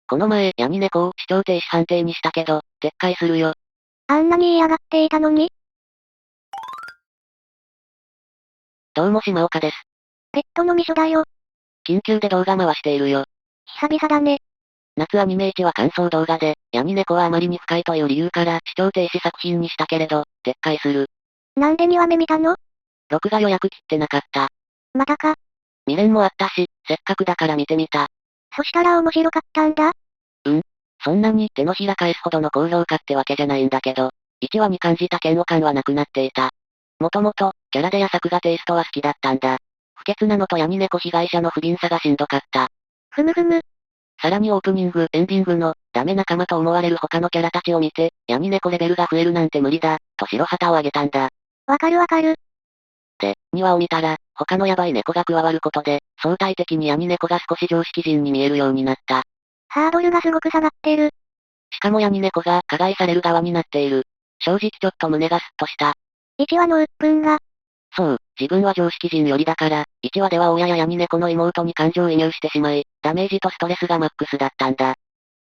この前、ヤニ猫を視聴停止判定にしたけど、撤回するよ。あんなに嫌がっていたのに？どうも島岡です。ペットのミソだよ。緊急で動画回しているよ。久々だね。夏アニメ1は感想動画で、ヤニ猫はあまりに深いという理由から、視聴停止作品にしたけれど、撤回する。なんで2話目見たの？録画予約切ってなかった。またか。未練もあったし、せっかくだから見てみた。そしたら面白かったんだ。そんなに手のひら返すほどの高評価ってわけじゃないんだけど、1話に感じた嫌悪感はなくなっていた。もともと、キャラでや作画テイストは好きだったんだ。不潔なのとヤニ猫被害者の不憫さがしんどかった。ふむふむ。さらにオープニング、エンディングの、ダメ仲間と思われる他のキャラたちを見て、ヤニ猫レベルが増えるなんて無理だ、と白旗を上げたんだ。わかるわかる。で、2話を見たら、他のヤバい猫が加わることで、相対的にヤニ猫が少し常識人に見えるようになった。ハードルがすごく下がってる。しかもヤニ猫が加害される側になっている。正直ちょっと胸がスッとした。1話の鬱憤が。そう、自分は常識人よりだから、1話では親やヤニ猫の妹に感情移入してしまい、ダメージとストレスがマックスだったんだ。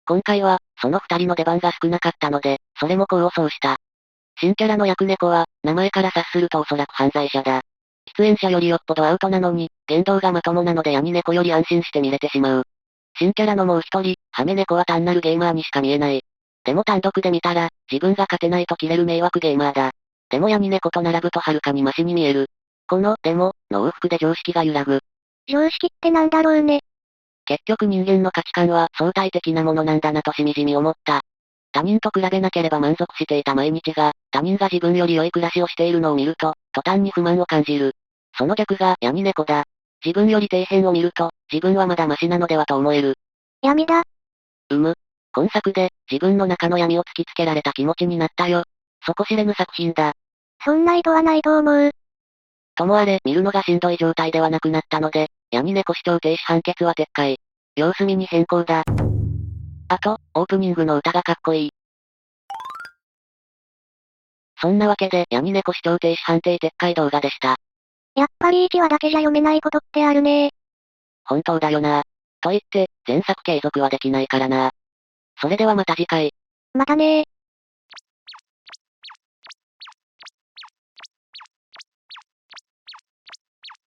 今回は、その二人の出番が少なかったので、それも功を奏した。新キャラの役猫は、名前から察するとおそらく犯罪者だ。出演者よりよっぽどアウトなのに、言動がまともなのでヤニ猫より安心して見れてしまう。新キャラのもう一人、ハメ猫は単なるゲーマーにしか見えない。でも単独で見たら、自分が勝てないとキレる迷惑ゲーマーだ。でもヤニ猫と並ぶとはるかにマシに見える。この、でも、の往復で常識が揺らぐ。常識ってなんだろうね。結局人間の価値観は相対的なものなんだなとしみじみ思った。他人と比べなければ満足していた毎日が、他人が自分より良い暮らしをしているのを見ると、途端に不満を感じる。その逆がヤニ猫だ。自分より底辺を見ると、自分はまだマシなのではと思える。闇だ。今作で、自分の中の闇を突きつけられた気持ちになったよ。底知れぬ作品だ。そんな意図はないと思う。ともあれ、見るのがしんどい状態ではなくなったので、ヤニ猫視聴停止判決は撤回。様子見に変更だ。あと、オープニングの歌がかっこいい。そんなわけで、ヤニ猫視聴停止判定撤回動画でした。やっぱり1話だけじゃ読めないことってあるね。本当だよな。と言って、前作継続はできないからな。それではまた次回。またねー。